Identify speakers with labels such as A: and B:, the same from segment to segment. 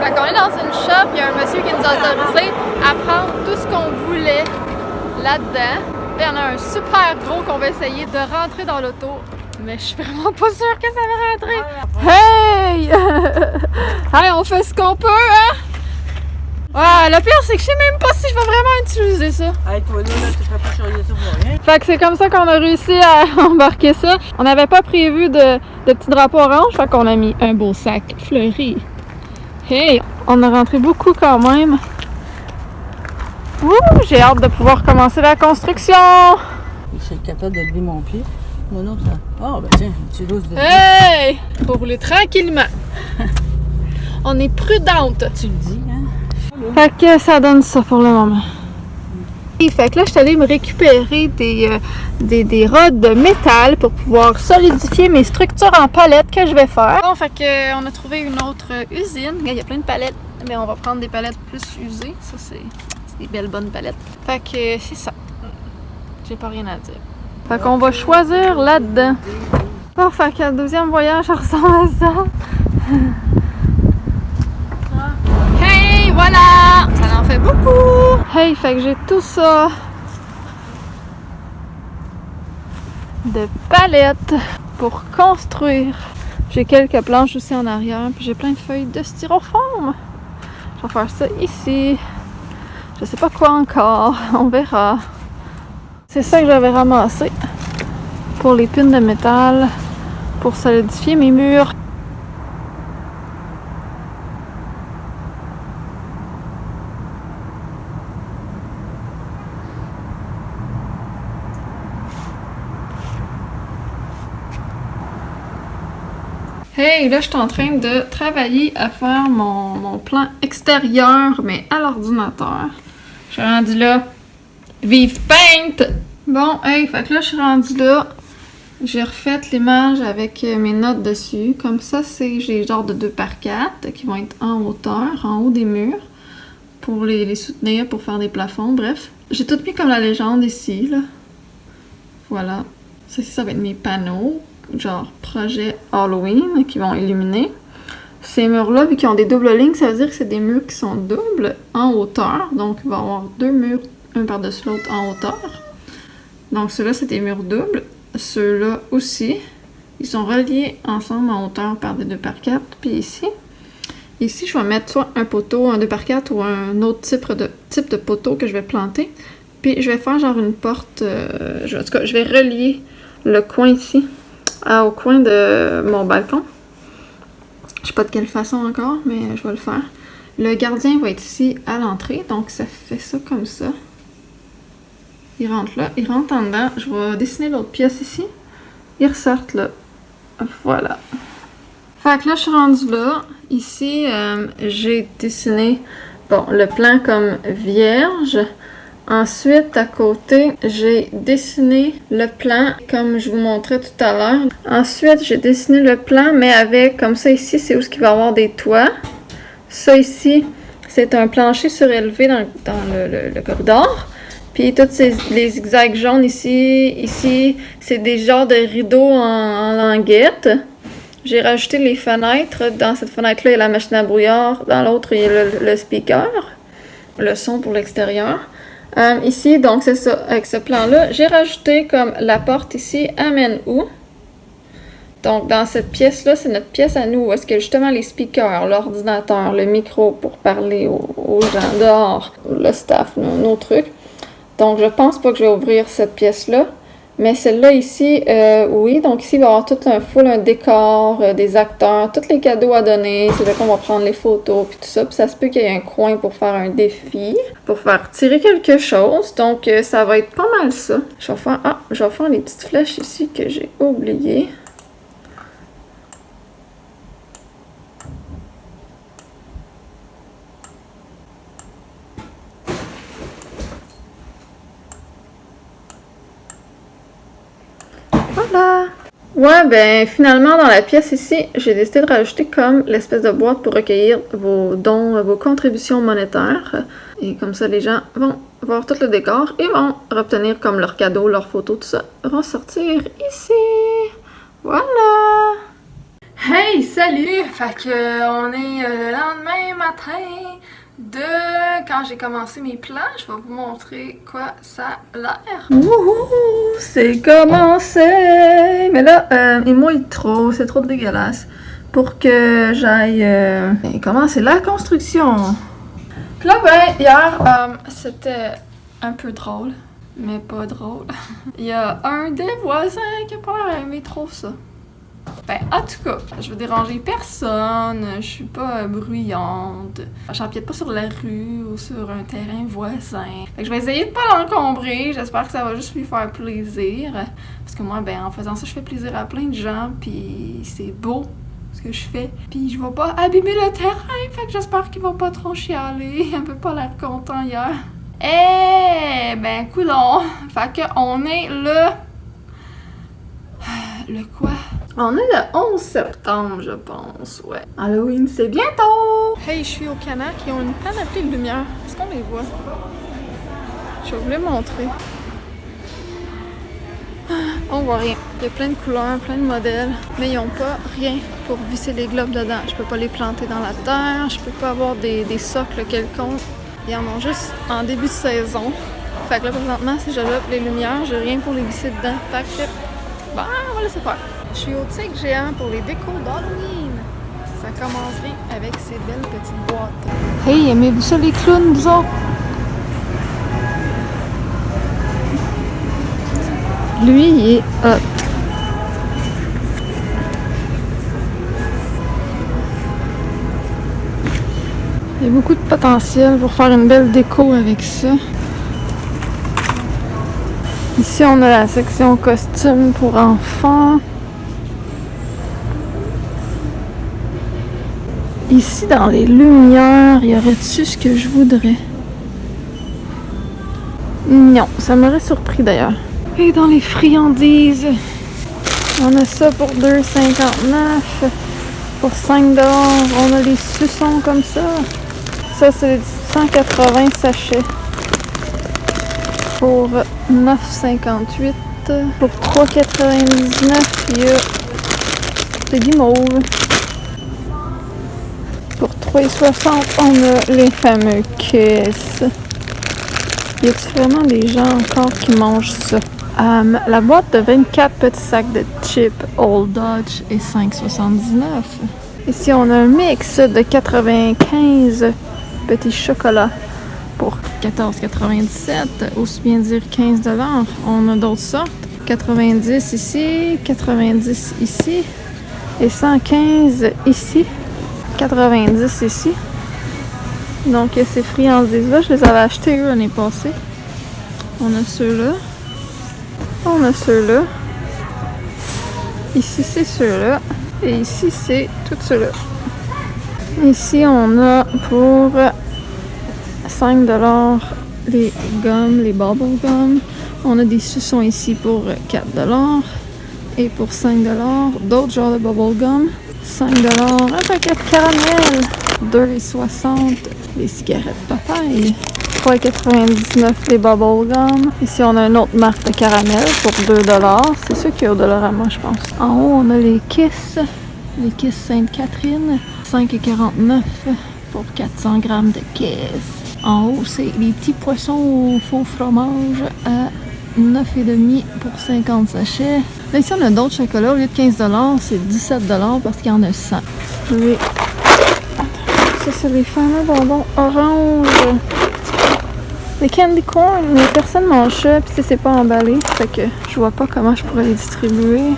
A: Fait qu'on est dans une shop, il y a un monsieur qui nous a autorisé à prendre tout ce qu'on voulait là-dedans. Là, il y en a un super gros qu'on va essayer de rentrer dans l'auto. Mais je suis vraiment pas sûre que ça va rentrer. Hey! Hey, on fait ce qu'on peut, hein? Ouais, le pire, c'est que je sais même pas si je vais vraiment utiliser ça.
B: Hey, toi, là, tu ferais pas charger ça pour rien.
A: Fait que c'est comme ça qu'on a réussi à embarquer ça. On n'avait pas prévu de petits drapeaux orange, fait qu'on a mis un beau sac fleuri. Hey! On a rentré beaucoup quand même. Ouh! J'ai hâte de pouvoir commencer la construction!
B: Je suis capable de lever mon pied. Moi non, ça. Ah, ben tiens, tu l'oses de.
A: Hey! Faut rouler tranquillement. On est prudente.
B: Tu le dis, hein?
A: Fait que ça donne ça pour le moment. Et fait que là, je suis allée me récupérer des rods de métal pour pouvoir solidifier mes structures en palettes que je vais faire. Bon, fait que on a trouvé une autre usine. Il y a plein de palettes, mais on va prendre des palettes plus usées. Ça, c'est des belles bonnes palettes. Fait que c'est ça. J'ai pas rien à dire. Fait qu'on va choisir là-dedans. Bon, fait que le deuxième voyage, ça ressemble à ça. Hey, voilà! Ça en fait beaucoup! Hey, fait que j'ai tout ça de palettes pour construire. J'ai quelques planches aussi en arrière, puis j'ai plein de feuilles de styrofoam. Je vais faire ça ici. Je sais pas quoi encore, on verra. C'est ça que j'avais ramassé pour les pins de métal pour solidifier mes murs. Hey, là, je suis en train de travailler à faire mon plan extérieur, mais à l'ordinateur. Je suis rendue là. Vive Paint! Bon, hey, fait que là, je suis rendue là. J'ai refait l'image avec mes notes dessus. Comme ça, j'ai genre de 2x4 qui vont être en hauteur, en haut des murs, pour les soutenir, pour faire des plafonds, bref. J'ai tout mis comme la légende ici, là. Voilà. Ça, ça va être mes panneaux. Genre projet Halloween qui vont illuminer. Ces murs-là, vu qu'ils ont des doubles lignes, ça veut dire que c'est des murs qui sont doubles en hauteur. Donc, il va y avoir deux murs, un par-dessus l'autre en hauteur. Donc, ceux-là, c'est des murs doubles. Ceux-là aussi. Ils sont reliés ensemble en hauteur par des 2x4. Puis ici, je vais mettre soit un poteau, un 2x4 ou un autre type de poteau que je vais planter. Puis, je vais faire genre une porte. En tout cas, je vais relier le coin ici. Au coin de mon balcon. Je sais pas de quelle façon encore, mais je vais le faire. Le gardien va être ici à l'entrée, donc ça fait ça comme ça. Il rentre là, il rentre en dedans. Je vais dessiner l'autre pièce ici. Ils ressortent là. Voilà. Fait que là, je suis rendue là. Ici, j'ai dessiné le plan comme vierge. Ensuite, à côté, j'ai dessiné le plan comme je vous montrais tout à l'heure. Ensuite, j'ai dessiné le plan, mais avec, comme ça ici, c'est où il va y avoir des toits. Ça ici, c'est un plancher surélevé dans le corridor. Puis tous les zigzags jaunes ici, c'est des genres de rideaux en languette. J'ai rajouté les fenêtres. Dans cette fenêtre-là, il y a la machine à brouillard. Dans l'autre, il y a le speaker, le son pour l'extérieur. Ici, donc c'est ça, avec ce plan-là, j'ai rajouté comme la porte ici amène où? Donc dans cette pièce-là, c'est notre pièce à nous, où est-ce que justement les speakers, l'ordinateur, le micro pour parler aux gens dehors, le staff, nos trucs. Donc je pense pas que je vais ouvrir cette pièce-là, mais celle-là ici, oui, donc ici il va y avoir tout un décor, des acteurs, tous les cadeaux à donner, c'est là qu'on va prendre les photos puis tout ça, puis ça se peut qu'il y ait un coin pour faire un défi, pour faire tirer quelque chose, donc ça va être pas mal ça. Je vais faire les petites flèches ici que j'ai oubliées. Voilà! Ouais, ben finalement, dans la pièce ici, j'ai décidé de rajouter comme l'espèce de boîte pour recueillir vos dons, vos contributions monétaires. Et comme ça, les gens vont voir tout le décor et vont obtenir comme leurs cadeaux, leurs photos, tout ça, vont sortir ici. Voilà! Hey, salut! Fait que on est le lendemain matin de quand j'ai commencé mes plans. Je vais vous montrer quoi ça a l'air. Wouhou! C'est commencé! Mais là, il mouille trop, c'est trop dégueulasse pour que j'aille commencer la construction. Puis là, ben, hier, c'était un peu drôle, mais pas drôle. Il y a un des voisins qui a pas aimé trop ça. Ben, en tout cas, je veux déranger personne, je suis pas bruyante, j'empiète pas sur la rue ou sur un terrain voisin. Fait que je vais essayer de pas l'encombrer, j'espère que ça va juste lui faire plaisir. Parce que moi, ben, en faisant ça, je fais plaisir à plein de gens, puis c'est beau ce que je fais. Puis je vais pas abîmer le terrain, fait que j'espère qu'il va pas trop chialer, un peu pas l'air content hier. Eh, ben, coudonc, fait que on est le quoi? On est le 11 septembre, je pense, ouais. Halloween, c'est bientôt! Hey, je suis au Canac, ils ont une panoplie de lumière. Est-ce qu'on les voit? Je vais vous les montrer. On voit rien. Il y a plein de couleurs, plein de modèles, mais ils n'ont pas rien pour visser les globes dedans. Je peux pas les planter dans la terre, je peux pas avoir des socles quelconques. Ils en ont juste en début de saison. Fait que là, présentement, si j'adopte les lumières, j'ai rien pour les visser dedans. Fait que, bon, on va laisser faire. Je suis au Tigre géant pour les décos d'Halloween. Ça commence bien avec ces belles petites boîtes. Hey, aimez-vous ça les clowns, vous autres? Lui, il est hot. Il y a beaucoup de potentiel pour faire une belle déco avec ça. Ici, on a la section costumes pour enfants. Ici, dans les lumières, y aurait-tu ce que je voudrais? Non, ça m'aurait surpris d'ailleurs. Et dans les friandises, on a ça pour 2,59. Pour 5$, on a des suçons comme ça. Ça, c'est 180 sachets. Pour 9,58. Pour 3,99, il y a des guimauves. Pour 3,60, on a les fameux Kiss. Y a-t-il vraiment des gens encore qui mangent ça? La boîte de 24 petits sacs de chips Old Dutch est 5,79. Ici, on a un mix de 95 petits chocolats pour 14,97. Aussi bien dire 15$. On a d'autres sortes. 90 ici, 90 ici et 115 ici. 90 ici. Donc ces friandises-là, je les avais achetées l'année passée. On a ceux-là. On a ceux-là. Ici, c'est ceux-là. Et ici, c'est tout ceux-là. Ici, on a pour 5$ les gommes, les bubble gum. On a des suçons ici pour 4$. Et pour 5$, d'autres genres de bubble gum. 5$, un paquet de caramel. 2,60$ les cigarettes papaye. 3,99$ les bubble gum. Ici, on a une autre marque de caramel pour 2$. C'est ceux qui est au Dollarama, je pense. En haut, on a les Kiss. Les Kiss Sainte-Catherine. 5,49$ pour 400 grammes de Kiss. En haut, c'est les petits poissons au faux fromage à 9,5$ pour 50 sachets. Là, ici, on a d'autres chocolats. Au lieu de 15$, c'est 17$ parce qu'il y en a 100. Oui. Ça, c'est les fameux bonbons orange. Les candy corn, mais personne mange ça, puis c'est pas emballé. Fait que je vois pas comment je pourrais les distribuer.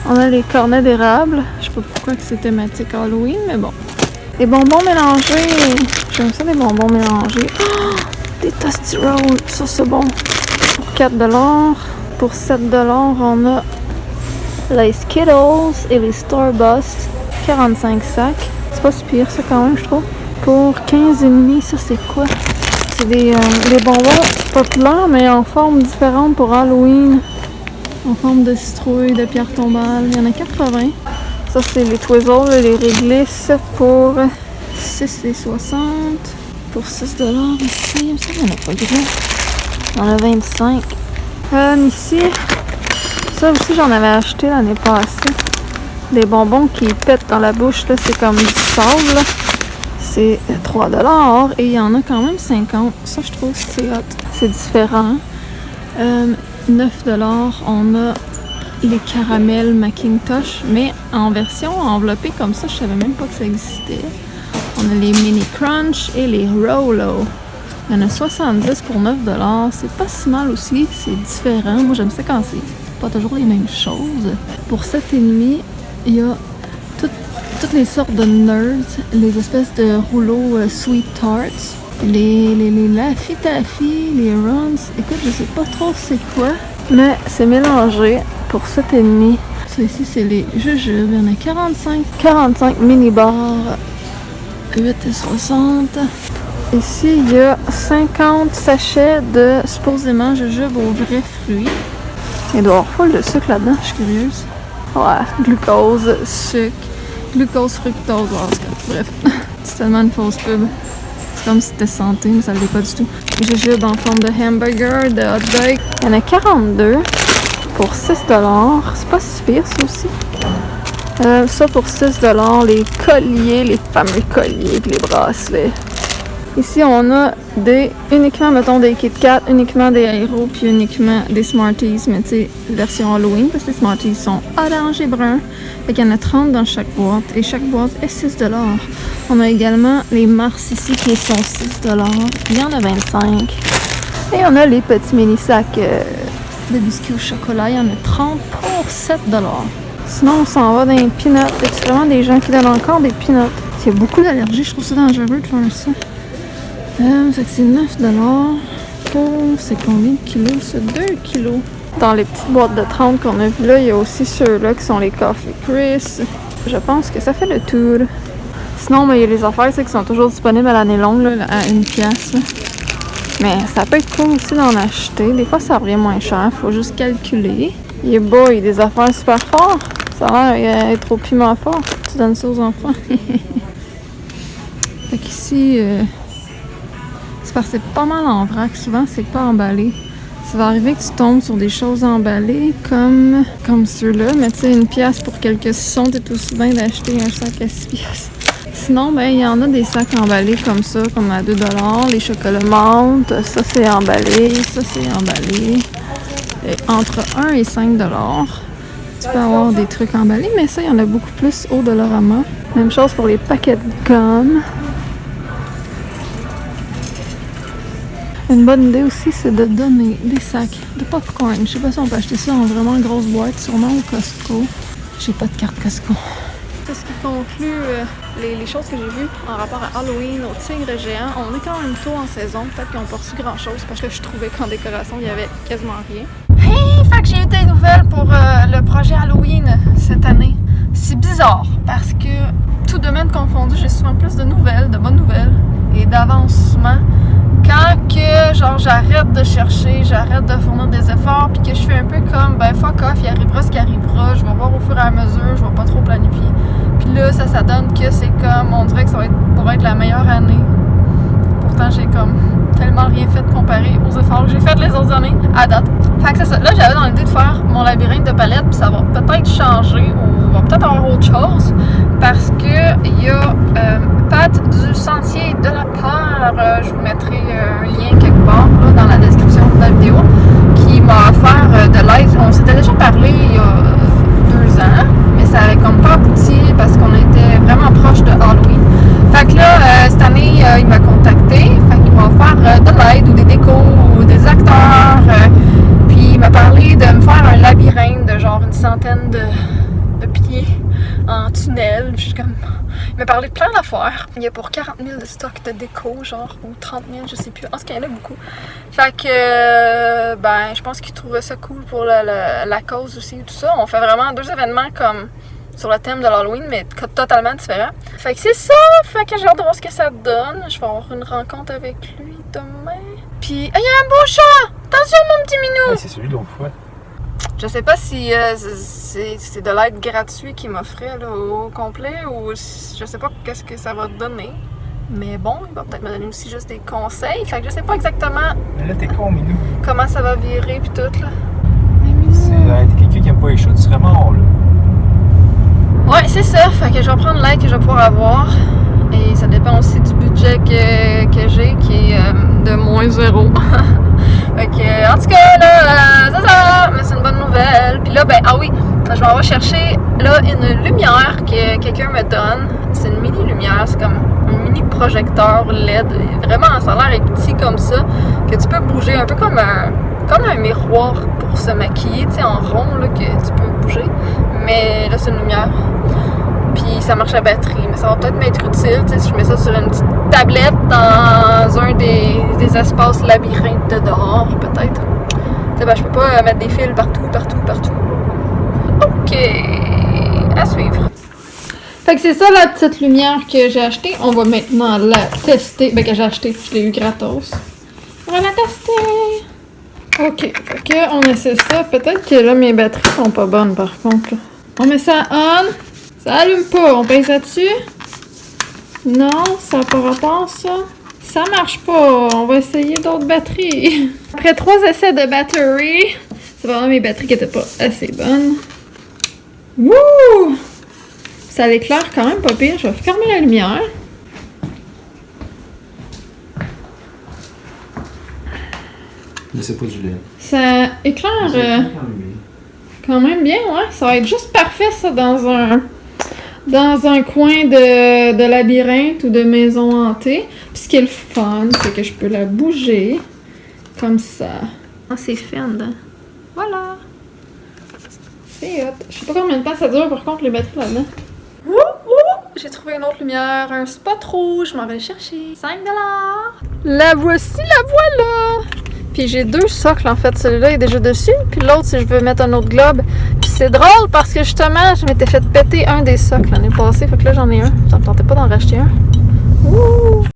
A: On a les cornets d'érable. Je sais pas pourquoi que c'est thématique Halloween, mais bon. Les bonbons mélangés. J'aime ça, les bonbons mélangés. Oh, des Toasty Rolls. Ça, c'est bon. Pour 4$. Pour 7$, on a les Skittles et les Starburst. 45 sacs. C'est pas si pire, ça, quand même, je trouve. Pour 15,5$, ça, c'est quoi? C'est des bonbons populaires, mais en forme différente pour Halloween. En forme de citrouille, de pierre tombale. Il y en a 80. Ça, c'est les Twizzles et les réglisses pour 6,60$. Pour 6$ ici. Il me semble qu'il n'y en a pas grand. Il y en a 25. Ici, ça aussi, j'en avais acheté l'année passée. des bonbons qui pètent dans la bouche, là, c'est comme du sable, là. C'est 3 $ et il y en a quand même 50. Ça, je trouve que c'est hot. C'est différent. 9 $, on a les caramels Macintosh, mais en version enveloppée comme ça, je savais même pas que ça existait. On a les mini crunch et les Rolo. Il y en a 70 pour 9 $. C'est pas si mal aussi, c'est différent. Moi, j'aime ça quand c'est pas toujours les mêmes choses. Pour 7,5 $, il y a toutes les sortes de nerds, les espèces de rouleaux sweet tarts, les Laffy Taffy, les runs. Écoute, je sais pas trop c'est quoi, mais c'est mélangé pour 7,5 $. Ça ici, c'est les jujubes. Il y en a 45 mini-bars, 8,60 $. Ici, il y a 50 sachets de supposément jujubes aux vrais fruits. Il doit y avoir full de sucre là-dedans, je suis curieuse. Ouais, glucose, sucre, glucose, fructose, bref. C'est tellement une fausse pub. C'est comme si c'était santé, mais ça ne l'est pas du tout. Jujubes en forme de hamburger, de hot dog. Il y en a 42 pour 6 $. C'est pas si pire, ça aussi. Ça pour 6 $, les colliers, les fameux colliers et les bracelets. Ici, on a uniquement, mettons, des Kit Kat, uniquement des Aero, puis uniquement des Smarties, mais tu sais, version Halloween, parce que les Smarties sont orange et brun. Fait qu'il y en a 30 dans chaque boîte, et chaque boîte est 6 $. On a également les Mars ici, qui sont 6 $. Il y en a 25. Et on a les petits mini-sacs de biscuits au chocolat. Il y en a 30 pour 7 $. Sinon, on s'en va dans les peanuts. Il y a vraiment des gens qui donnent encore des peanuts. Il y a beaucoup d'allergies, je trouve ça dangereux de faire ça. Fait que c'est 9 $. C'est combien de kilos? C'est 2 kilos. Dans les petites boîtes de 30 qu'on a vu là, il y a aussi ceux-là qui sont les Coffee Crisp. Je pense que ça fait le tour. Sinon, il y a les affaires qui sont toujours disponibles à l'année longue, là, à 1 $. Là. Mais ça peut être cool aussi d'en acheter. Des fois, ça revient moins cher. Faut juste calculer. Il y a des affaires super fortes. Ça a l'air d'être au piment fort. Tu donnes ça aux enfants. Fait qu'ici... c'est parce que c'est pas mal en vrac. Souvent, c'est pas emballé. Ça va arriver que tu tombes sur des choses emballées comme ceux-là. Mais tu sais, 1 $ pour quelques sons, t'es aussi bien d'acheter un sac à 6 $. Sinon, ben il y en a des sacs emballés comme ça, comme à 2 $. Les chocolats menthe, ça c'est emballé, ça c'est emballé. Et entre 1 et 5 $. Tu peux avoir des trucs emballés, mais ça, il y en a beaucoup plus au Dollarama. Même chose pour les paquets de gomme. Une bonne idée aussi, c'est de donner des sacs de popcorn. Je sais pas si on peut acheter ça en vraiment grosse boîte, sûrement au Costco. J'ai pas de carte Costco. C'est ce qui conclut les choses que j'ai vues en rapport à Halloween, au tigre géant. On est quand même tôt en saison, peut-être qu'ils n'ont pas reçu grand-chose parce que je trouvais qu'en décoration, il y avait quasiment rien. Hey! Fait que j'ai eu des nouvelles pour le projet Halloween cette année. C'est bizarre parce que, tout domaine confondu, j'ai souvent plus de nouvelles, de bonnes nouvelles et d'avancement. Quand que, genre, j'arrête de chercher, j'arrête de fournir des efforts, puis que je fais un peu comme, ben fuck off, il arrivera ce qui arrivera, je vais voir au fur et à mesure, je vais pas trop planifier. Puis là, ça donne que c'est comme, on dirait que ça va être pour être la meilleure année. Pourtant, j'ai comme tellement rien fait comparé aux efforts que j'ai fait les autres années à date. Fait que c'est ça. Là, j'avais dans l'idée de faire mon labyrinthe de palettes, puis ça va peut-être changer, ou va peut-être avoir autre chose, parce que il y a Pat du Sentier de la Peur, je vous mettrai un lien quelque part là, dans la description de la vidéo, qui m'a offert de l'aide. On s'était déjà parlé il y a 2 ans, mais ça avait comme pas abouti parce qu'on était vraiment proche de Halloween. Fait que là, cette année, il m'a contacté, fait qu'il m'a offert de l'aide ou des décos ou des acteurs, puis il m'a parlé de me faire un labyrinthe de genre une centaine de pieds en tunnel. Je suis comme... Il m'a parlé de plein d'affaires. Il y a pour 40 000 de stock de déco, genre, ou 30 000, je sais plus. En tout cas, il y en a beaucoup. Fait que, ben, je pense qu'il trouvait ça cool pour la cause aussi et tout ça. On fait vraiment 2 événements comme sur le thème de l'Halloween, mais totalement différents. Fait que c'est ça! Fait que j'ai hâte de voir ce que ça donne. Je vais avoir une rencontre avec lui demain. Puis, il y a un beau chat! Attention, mon petit minou!
C: Ouais, c'est celui de l'autre fois.
A: Je sais pas si c'est de l'aide gratuite qu'il m'offrait là, au complet ou je sais pas qu'est-ce que ça va donner. Mais bon, il va peut-être me donner aussi juste des conseils. Fait que je sais pas exactement.
C: Mais là, t'es con, Minou.
A: Comment ça va virer pis tout là.
C: C'est quelqu'un qui aime pas les chats, tu serais mort là.
A: Ouais, c'est ça. Fait que je vais prendre l'aide que je vais pouvoir avoir. Et ça dépend aussi du budget que j'ai, qui est de moins 0. Fait que, en tout cas, là, ça, mais c'est une bonne nouvelle. Puis là, ben, ah oui, je m'en vais chercher, là, une lumière que quelqu'un me donne. C'est une mini-lumière, c'est comme un mini-projecteur LED. Vraiment, ça a l'air petit comme ça, que tu peux bouger, un peu comme un miroir pour se maquiller, tu sais, en rond, là, que tu peux bouger. Mais là, c'est une lumière. Puis ça marche à batterie, mais ça va peut-être m'être utile, tu sais, si je mets ça sur une petite tablette dans un des espaces labyrinthes de dehors, peut-être. Tu sais, ben, je peux pas mettre des fils partout. Ok, à suivre. Fait que c'est ça la petite lumière que j'ai achetée. On va maintenant la tester. Ben, que j'ai acheté, je l'ai eu gratos. On va la tester. Ok, fait que on essaie ça. Peut-être que là, mes batteries sont pas bonnes par contre. On met ça on. Ça allume pas. On pèse là-dessus. Non, ça n'a pas rapport, ça. Ça marche pas. On va essayer d'autres batteries. Après 3 essais de batterie, c'est vraiment mes batteries qui étaient pas assez bonnes. Wouh! Ça l'éclaire quand même pas pire. Je vais fermer la lumière.
D: Mais c'est pas du lait.
A: Ça éclaire quand même bien, ouais. Ça va être juste parfait, ça, dans un coin de labyrinthe ou de maison hantée. Puis ce qui est le fun, c'est que je peux la bouger comme ça. Ah, c'est fin dedans. Voilà. C'est hot. Je sais pas combien de temps ça dure, par contre, les batteries là-dedans. J'ai trouvé une autre lumière, un spot rouge. Je m'en vais le chercher. 5$. La voici, la voilà! Puis j'ai 2 socles en fait. Celui-là est déjà dessus. Puis l'autre, si je veux mettre un autre globe. Puis c'est drôle parce que justement, je m'étais fait péter un des socles l'année passée. Fait que là, j'en ai un. Ça me tentait pas d'en racheter un. Ouh!